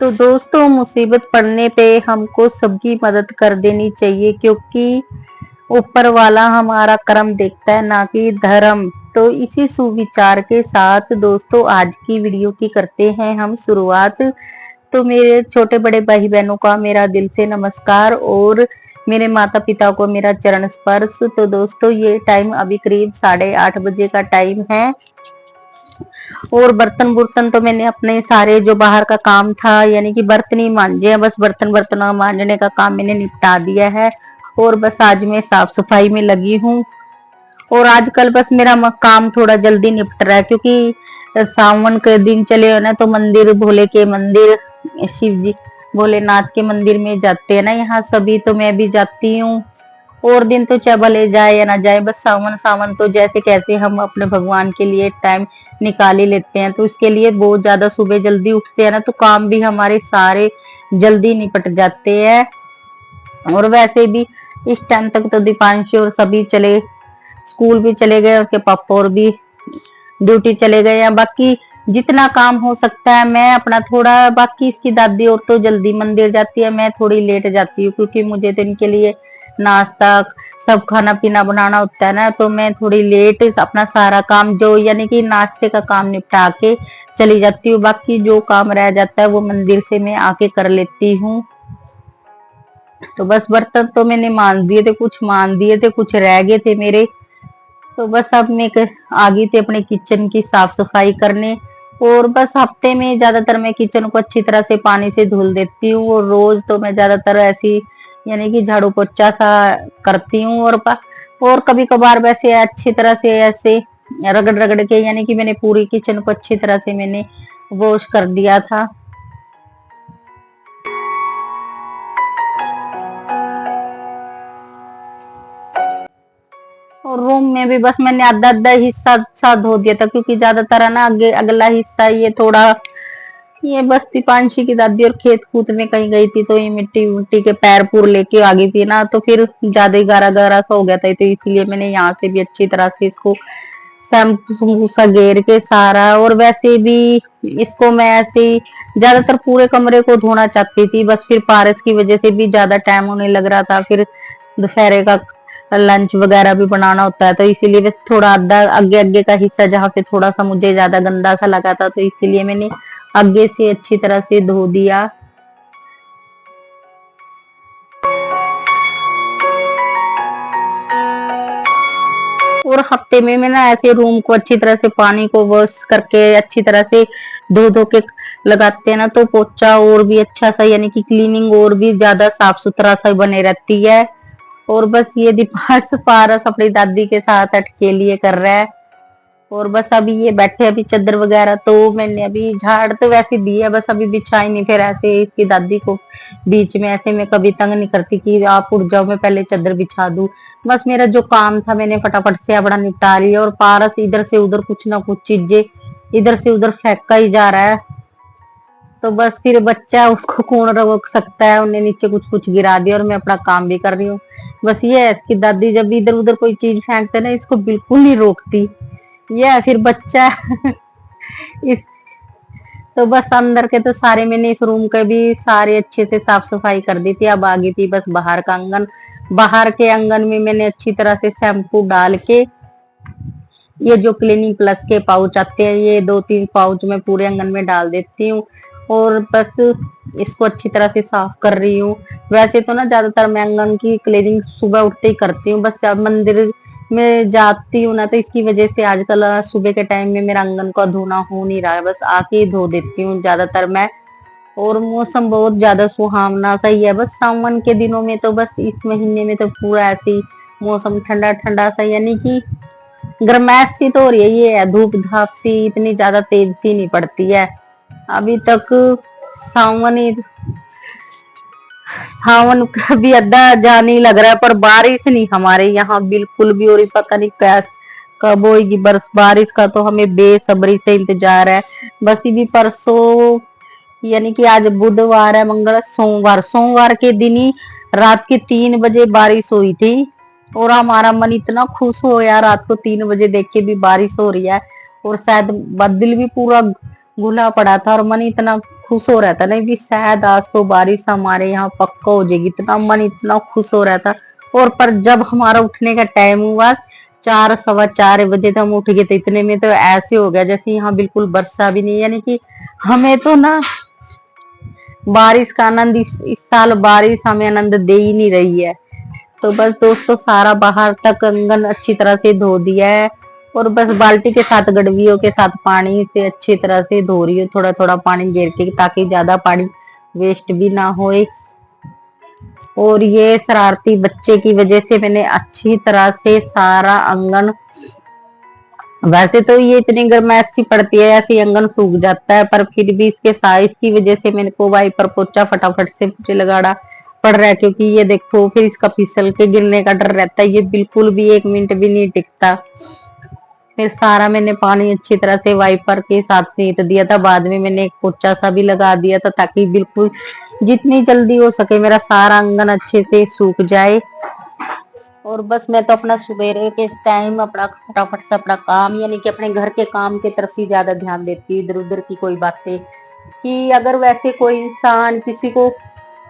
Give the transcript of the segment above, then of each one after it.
तो दोस्तों, मुसीबत पड़ने पे हमको सबकी मदद कर देनी चाहिए, क्योंकि ऊपर वाला हमारा कर्म देखता है, ना कि धर्म। तो इसी सुविचार के साथ दोस्तों आज की वीडियो की करते हैं हम शुरुआत। तो मेरे छोटे बड़े भाई बहनों का मेरा दिल से नमस्कार और मेरे माता पिता को मेरा चरण स्पर्श। तो दोस्तों ये टाइम अभी करीब 8:30 बजे का टाइम है और बर्तन बुर्तन तो मैंने अपने सारे जो बाहर का काम था, यानी कि बर्तन ही मांजे हैं, बस बर्तन बर्तन मांजने का काम मैंने निपटा दिया है और बस आज मैं साफ सफाई में लगी हूँ। और आजकल बस मेरा काम थोड़ा जल्दी निपट रहा है, क्योंकि सावन के दिन चले हो ना, तो मंदिर, भोले के मंदिर, शिव जी भोलेनाथ के मंदिर में जाते हैं ना यहाँ सभी, तो मैं भी जाती हूँ। और दिन तो चाहे भले जाए या ना जाए, बस सावन सावन तो जैसे कैसे हम अपने भगवान के लिए टाइम निकाल ही लेते हैं। तो इसके लिए बहुत ज्यादा सुबह जल्दी उठते हैं ना, तो काम भी हमारे सारे जल्दी निपट जाते हैं। और वैसे भी इस टाइम तक तो दीपांशु और सभी चले, स्कूल भी चले गए, उसके पापा और भी ड्यूटी चले गए हैं। बाकी जितना काम हो सकता है मैं अपना थोड़ा, बाकी इसकी दादी और तो जल्दी मंदिर जाती है, मैं थोड़ी लेट जाती हूँ, क्योंकि मुझे तो इनके लिए नाश्ता सब खाना पीना बनाना होता है ना, तो मैं थोड़ी लेट अपना सारा काम जो, यानी कि नाश्ते का काम निपटा के चली जाती हूँ। बाकी जो काम रह जाता है वो मंदिर से मैं आके कर लेती हूँ। तो बस बर्तन तो मैंने मान दिए थे, कुछ मान दिए थे, कुछ रह गए थे मेरे। तो बस अब मैं आ गई थी अपने किचन की साफ सफाई करने। और बस हफ्ते में ज्यादातर मैं किचन को अच्छी तरह से पानी से धुल देती हूँ, और रोज तो मैं ज्यादातर ऐसी, यानी कि झाड़ू पोछा सा करती हूँ। और कभी कभार वैसे अच्छी तरह से ऐसे रगड़ रगड़ के, यानी कि मैंने पूरी किचन को अच्छी तरह से मैंने वॉश कर दिया था। और रूम में भी बस मैंने आधा आधा हिस्सा सा धो दिया था, क्योंकि ज्यादातर है ना आगे अगला हिस्सा ये थोड़ा, ये बस दीपांशी की दादी और खेत कूद में कहीं गई थी, तो ये मिट्टी मिट्टी के पैर पूर लेके आ गई थी ना, तो फिर ज्यादा ही गारा गारा सा हो गया था। तो इसलिए मैंने यहाँ से भी अच्छी तरह से इसको शैम्पू सा घेर के सारा। और वैसे भी इसको मैं ऐसे ही ज्यादातर पूरे कमरे को धोना चाहती थी, बस फिर पारस की वजह से भी ज्यादा टाइम होने लग रहा था, फिर दोपहर का लंच वगैरह भी बनाना होता है, तो इसीलिए बस थोड़ा आधा आगे आगे का हिस्सा जहाँ पे थोड़ा सा मुझे ज्यादा गंदा सा लगा था, तो इसीलिए मैंने आगे से अच्छी तरह से धो दिया। और हफ्ते में मैं ना ऐसे रूम को अच्छी तरह से पानी को वॉश करके अच्छी तरह से धो धो के लगाते हैं ना, तो पोछा और भी अच्छा सा, यानी कि क्लीनिंग और भी ज्यादा साफ सुथरा सा बने रहती है। और बस ये दीपास पारस अपनी दादी के साथ अटके लिए कर रहा है। और बस अभी ये बैठे, अभी चादर वगैरह तो मैंने अभी झाड़ तो वैसे दी है, बस अभी बिछाई नहीं। फिर ऐसे इसकी दादी को बीच में ऐसे मैं कभी तंग नहीं करती कि आप उठ जाओ, मैं पहले चादर बिछा दूं। बस मेरा जो काम था मैंने फटाफट से अपना निपटा लिया। और पारस इधर से उधर कुछ ना कुछ चीजें इधर से उधर फेंका ही जा रहा है, तो बस फिर बच्चा, उसको कौन रोक सकता है। उन्हें नीचे कुछ कुछ गिरा दिया और मैं अपना काम भी कर रही हूँ। बस ये है इसकी दादी, जब भी इधर उधर कोई चीज फेंकते ना, इसको बिल्कुल नहीं रोकती। ये फिर बच्चा इस, तो बस अंदर के तो सारे मैंने इस रूम के भी सारे अच्छे से साफ सफाई कर दी थी। अब आ गई थी बस बाहर का आंगन। बाहर के आंगन में मैंने अच्छी तरह से शैम्पू डाल के, ये जो क्लीनिंग प्लस के पाउच आते हैं, ये 2-3 पाउच मैं पूरे आंगन में डाल देती हूँ। और बस इसको अच्छी तरह से साफ कर रही हूँ। वैसे तो ना ज्यादातर मैं आंगन की क्लीनिंग सुबह उठते ही करती हूँ, बस अब मंदिर में जाती हूँ ना, तो इसकी वजह से आजकल सुबह के टाइम में मेरा आंगन का धोना हो नहीं रहा है, बस आके ही धो देती हूँ ज्यादातर मैं। और मौसम बहुत ज्यादा सुहावना सा ही है, बस सावन के दिनों में तो, बस इस महीने में तो पूरा ऐसे ही मौसम ठंडा ठंडा सा, यानी कि गर्मैश सी तो हो रही है। ये है धूप धाप सी इतनी ज्यादा तेज सी नहीं पड़ती है अभी तक। सावन ही, सावन का भी अद्धा जाने लग रहा है, पर बारिश नहीं हमारे यहाँ बिल्कुल भी। और पता नहीं कैस कब होगी बरस, बारिश का तो हमें बेसब्री से इंतजार है। बस ये भी परसों, यानी कि आज बुधवार है, मंगल, सोमवार, सोमवार के दिन ही रात के 3 बजे बारिश हुई थी। और हमारा मन इतना खुश हो यार, रात को 3 बजे देख के भी बारिश हो रही है। और शायद बादल भी पूरा घुला पड़ा था, और मन इतना खुश हो रहा था ना भी शायद आज तो बारिश हमारे यहाँ पक्का हो जाएगी, इतना मन इतना खुश हो रहा था। और पर जब हमारा उठने का टाइम हुआ 4 सवा 4 बजे तो हम उठ गए थे, इतने में तो ऐसे हो गया जैसे यहाँ बिल्कुल वर्षा भी नहीं, यानी कि हमें तो ना बारिश का आनंद इस साल बारिश हमें आनंद दे ही नहीं रही है। तो बस दोस्तों सारा बाहर तक आंगन अच्छी तरह से धो दिया है, और बस बाल्टी के साथ गड़वियों के साथ पानी से अच्छी तरह से धो रही हूँ, थोड़ा थोड़ा पानी गिर के, ताकि ज्यादा पानी वेस्ट भी ना होए। और ये शरारती बच्चे की वजह से मैंने अच्छी तरह से सारा आंगन, वैसे तो ये इतनी गर्माइश पड़ती है ऐसे आंगन सूख जाता है, पर फिर भी इसके साइज की वजह से मेरे को वाइपर पोछा फटाफट से मुझे लगाना पड़ रहा है, क्योंकि ये देखो फिर इसका फिसल के गिरने का डर रहता है, ये बिल्कुल भी 1 मिनट भी नहीं टिकता। फिर सारा मैंने पानी अच्छी तरह से वाइपर के साथ सींच दिया था, बाद में मैंने एक पोछा सा भी लगा दिया था, ताकि बिल्कुल जितनी जल्दी हो सके मेरा सारा आंगन अच्छे से सूख जाए। और बस मैं तो अपना सवेरे के टाइम अपना फटाफट से अपना काम, यानी कि अपने घर के काम की तरफ ही ज्यादा ध्यान देती हूँ, इधर उधर की कोई बातें, कि अगर वैसे कोई इंसान किसी को,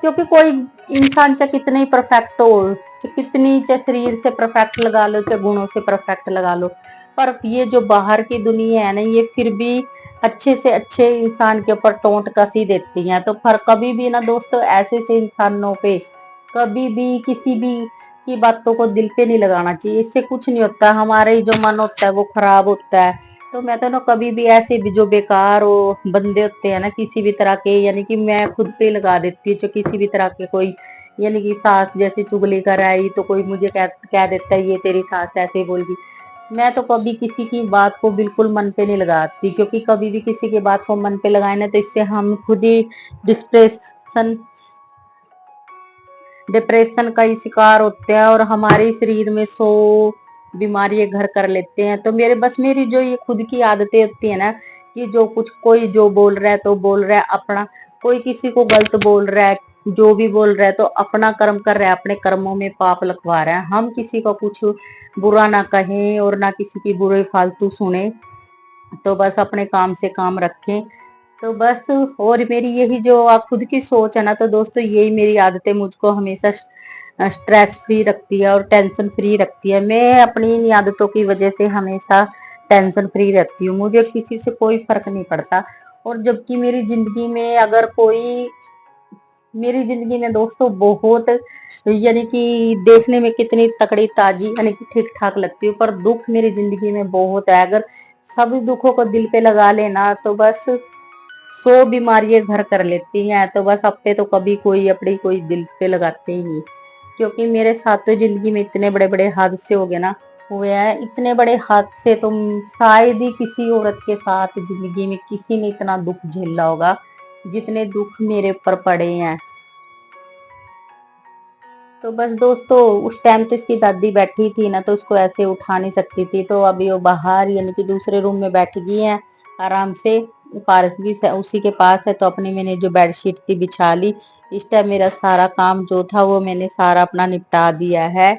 क्योंकि कोई इंसान चाहे कितने ही परफेक्ट हो, चाहे कितनी चाहे शरीर से परफेक्ट लगा लो, चाहे गुणों से परफेक्ट लगा लो, पर ये जो बाहर की दुनिया है ना, ये फिर भी अच्छे से अच्छे इंसान के ऊपर टोंट कसी देती है। तो पर कभी भी ना दोस्तों ऐसे से इंसानों पे कभी भी किसी भी की बातों को दिल पे नहीं लगाना चाहिए, इससे कुछ नहीं होता, हमारा ही जो मन होता है वो खराब होता है। तो मैं तो ना कभी भी ऐसे भी जो बेकार हो बंदे होते हैं ना किसी भी तरह के, यानी कि मैं खुद पे लगा देती हूँ, जो किसी भी तरह के कोई, यानी कि सास जैसे चुगली कर आई तो कोई मुझे कह देता है ये तेरी सास ऐसे बोलगी, मैं तो कभी किसी की बात को बिल्कुल मन पे नहीं लगाती, क्योंकि कभी भी किसी की बात को मन पे लगाए ना तो इससे हम खुद ही डिस्प्रेशन डिप्रेशन का ही शिकार होते हैं, और हमारे शरीर में 100 बीमारियां घर कर लेते हैं। तो मेरी जो ये खुद की आदतें होती है ना, कि जो कुछ कोई जो बोल रहा है तो बोल रहा है अपना, कोई किसी को गलत बोल रहा है, जो भी बोल रहा है तो अपना कर्म कर रहा है, अपने कर्मों में पाप लखवा रहा है, हम किसी का कुछ बुरा ना कहें और ना किसी की बुरे फालतू सुने, तो बस अपने काम से काम रखें। तो बस, और मेरी यही जो खुद की सोच है ना, तो दोस्तों यही मेरी आदतें मुझको हमेशा स्ट्रेस फ्री रखती है और टेंशन फ्री रखती है। मैं अपनी इन आदतों की वजह से हमेशा टेंशन फ्री रहती हूँ, मुझे किसी से कोई फर्क नहीं पड़ता। और जबकि मेरी जिंदगी में अगर कोई, मेरी जिंदगी में दोस्तों बहुत, यानी कि देखने में कितनी तकड़ी ताजी यानी कि ठीक ठाक लगती है, पर दुख मेरी जिंदगी में बहुत है। अगर सभी दुखों को दिल पे लगा लेना तो बस 100 बीमारियां घर कर लेती हैं। तो बस अब पे तो कभी कोई अपनी कोई दिल पे लगाते ही नहीं, क्योंकि मेरे साथ तो जिंदगी में इतने बड़े बड़े हादसे हो गए ना, हुए हैं इतने बड़े हादसे, तो शायद ही किसी औरत के साथ जिंदगी में किसी ने इतना दुख झेला होगा जितने दुख मेरे ऊपर पड़े हैं। तो बस दोस्तों उस टाइम तो इसकी दादी बैठी थी ना, तो उसको ऐसे उठा नहीं सकती थी, तो अभी वो बाहर यानी कि दूसरे रूम में बैठ गई है आराम से, पारस भी उसी के पास है, तो अपनी मैंने जो बेडशीट थी बिछा ली। इस टाइम मेरा सारा काम जो था वो मैंने सारा अपना निपटा दिया है।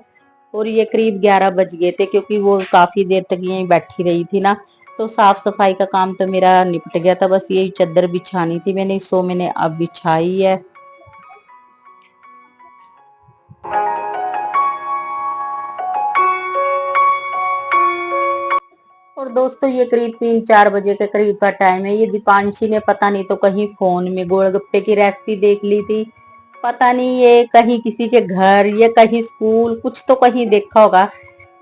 और ये करीब 11 बज गए थे, क्योंकि वो काफी देर तक यहीं बैठी रही थी ना, तो साफ सफाई का काम तो मेरा निपट गया था, बस यही चादर बिछानी थी मैंने, सो मैंने अब बिछाई है। और दोस्तों ये करीब 3-4 बजे के करीब का टाइम है, ये दीपांशी ने पता नहीं तो कहीं फोन में गोलगप्पे की रेसिपी देख ली थी, पता नहीं ये कहीं किसी के घर, ये कहीं स्कूल, कुछ तो कहीं देखा होगा।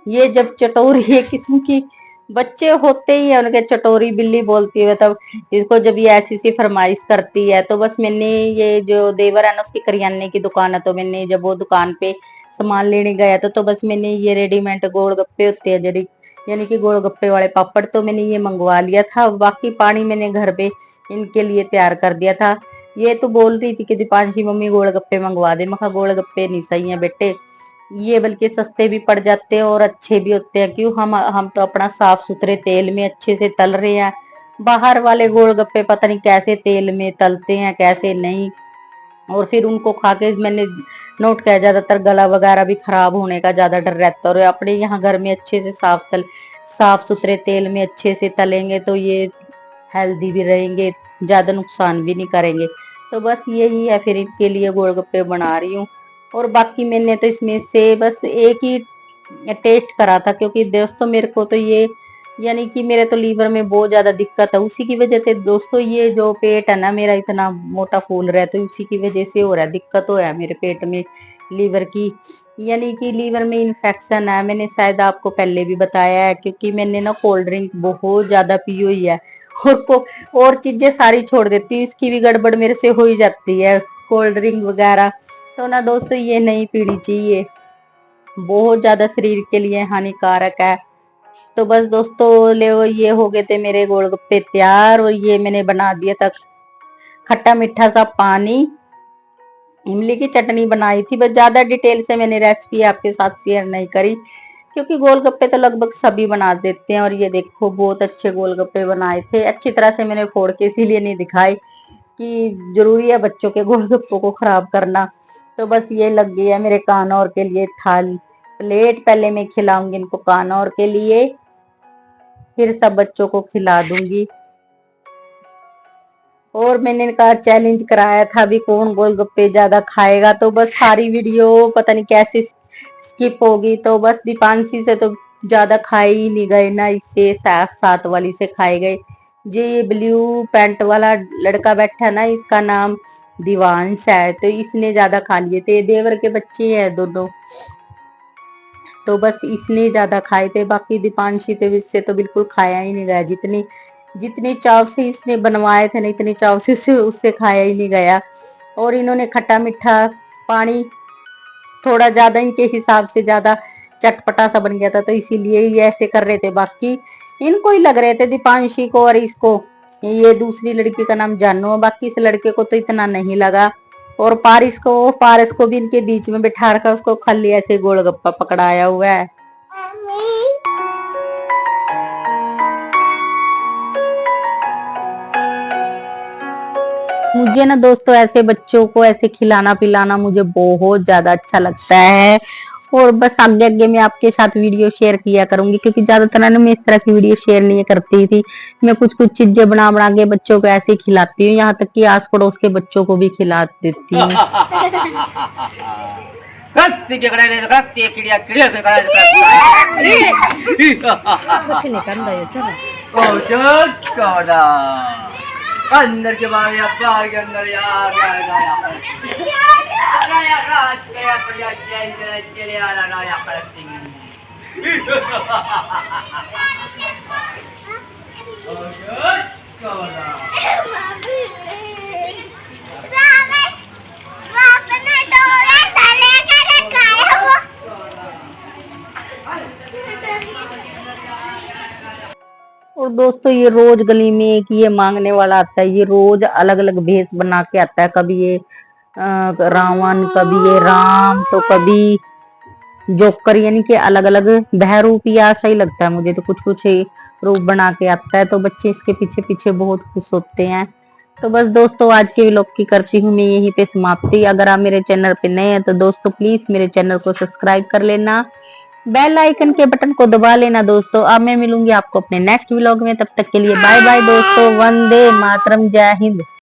ये जब चटोरी ये किस्म की बच्चे होते ही है उनके चटोरी बिल्ली बोलती है, तब इसको जब ये ऐसी सी फरमाइश करती है, तो बस मैंने, ये जो देवर है ना उसकी करियाने की दुकान है, तो मैंने जब वो दुकान पे सामान लेने गया था, तो बस मैंने ये रेडीमेड गोलगप्पे होते हैं जरी, यानी कि गोलगप्पे वाले पापड़, तो मैंने ये मंगवा लिया था, बाकी पानी मैंने घर पे इनके लिए तैयार कर दिया था। ये तो बोल रही थी कि दीपांशी मम्मी गोलगप्पे मंगवा दे, मैं कहा गोलगप्पे नहीं सही है बेटे, ये बल्कि सस्ते भी पड़ जाते हैं और अच्छे भी होते हैं, क्यों हम तो अपना साफ सुथरे तेल में अच्छे से तल रहे हैं, बाहर वाले गोलगप्पे पता नहीं कैसे तेल में तलते हैं कैसे नहीं। और फिर उनको खा के मैंने नोट किया ज्यादातर गला वगैरह भी खराब होने का ज्यादा डर रहता है, और अपने यहाँ घर में अच्छे से साफ सुथरे तेल में अच्छे से तलेंगे तो ये हेल्दी भी रहेंगे, ज्यादा नुकसान भी नहीं करेंगे। तो बस यही है, फिर इनके लिए गोलगप्पे बना रही हूँ। और बाकी मैंने तो इसमें से बस एक ही टेस्ट करा था, क्योंकि दोस्तों मेरे को तो ये यानी कि मेरे तो लीवर में बहुत ज्यादा दिक्कत है, उसी की वजह से दोस्तों ये जो पेट है ना मेरा इतना मोटा फूल रहा है, तो उसी की वजह से हो रहा है, दिक्कत हो रहा है मेरे पेट में लीवर की। यानी कि लीवर में इन्फेक्शन है, मैंने शायद आपको पहले भी बताया है, क्योंकि मैंने ना कोल्ड ड्रिंक बहुत ज्यादा पी हुई है। और चीजें सारी छोड़ देती, इसकी भी गड़बड़ मेरे से हो ही जाती है, कोल्ड ड्रिंक वगैरह। तो ना दोस्तों ये नहीं पीनी चाहिए, बहुत ज्यादा शरीर के लिए हानिकारक है। तो बस दोस्तों ले ये हो गए थे मेरे गोलगप्पे तैयार, और ये मैंने बना दिया था खट्टा मीठा सा पानी, इमली की चटनी बनाई थी। बस ज्यादा डिटेल से मैंने रेसिपी आपके साथ शेयर नहीं करी, क्योंकि गोलगप्पे तो लगभग सभी बना देते हैं। और ये देखो बहुत अच्छे गोलगप्पे बनाए थे, अच्छी तरह से मैंने फोड़ के इसीलिए नहीं दिखाई कि जरूरी है बच्चों के गोलगप्पों को खराब करना। तो बस ये लग गई है मेरे कानौर के लिए थाली प्लेट, पहले मैं खिलाऊंगी इनको कानौर के लिए, फिर सब बच्चों को खिला दूंगी। और मैंने कहा चैलेंज कराया था अभी कौन गोलगप्पे ज्यादा खाएगा, तो बस सारी वीडियो पता नहीं कैसे स्किप होगी। तो बस दीपांशी से तो ज्यादा खाए ही नहीं गए ना, इससे साथ वाली से खाए गए। ये ब्लू पैंट वाला लड़का बैठा ना, इसका नाम दिवांश है, तो इसने ज्यादा खा लिए थे, देवर के बच्चे हैं दोनों, तो बस इसने ज्यादा खाए थे। बाकी दीपांशी थे इससे तो बिल्कुल खाया ही नहीं गया, जितनी जितनी चाव से इसने बनवाए थे ना, इतनी चाव से उससे खाया ही नहीं गया। और इन्होंने खट्टा मीठा पानी थोड़ा ज्यादा इनके हिसाब से ज्यादा चटपटा सा बन गया था, तो इसीलिए ये ऐसे कर रहे थे। बाकी इनको ही लग रहे थे दीपांशी को, और इसको ये दूसरी लड़की का नाम जानू, बाकी इस लड़के को तो इतना नहीं लगा। और पारिस को भी इनके बीच में बिठा रखा, उसको खाली ऐसे गोलगप्पा पकड़ाया हुआ है। मुझे ना दोस्तों ऐसे बच्चों को ऐसे खिलाना पिलाना मुझे बहुत ज्यादा अच्छा लगता है। और बस आगे आगे मैं आपके साथ वीडियो शेयर किया करूंगी, क्योंकि ज्यादातर ना मैं इस तरह की वीडियो शेयर नहीं करती थी। मैं कुछ कुछ चीजें बना बना के बच्चों को ऐसे खिलाती हूँ, यहाँ तक कि आस पड़ोस के बच्चों को भी खिला देती हूँ। अंदर के बाहर या बाहर के अंदर यार राज गया प्रजा चले आ रहा या खरक सिंह और दोस्तों ये रोज गली में एक ये मांगने वाला आता है, ये रोज अलग अलग भेष बना के आता है, कभी ये रावण, कभी ये राम, तो कभी जोकर, यानी कि अलग अलग बहरूप या सही लगता है मुझे तो, कुछ कुछ रूप बना के आता है, तो बच्चे इसके पीछे पीछे बहुत खुश होते हैं। तो बस दोस्तों आज के व्लॉग की करती हूँ मैं यहीं पे समाप्ति। अगर आप मेरे चैनल पे नए हैं तो दोस्तों प्लीज मेरे चैनल को सब्सक्राइब कर लेना, बेल आइकन के बटन को दबा लेना दोस्तों। अब मैं मिलूंगी आपको अपने नेक्स्ट व्लॉग में, तब तक के लिए बाय बाय दोस्तों, वंदे मातरम, जय हिंद।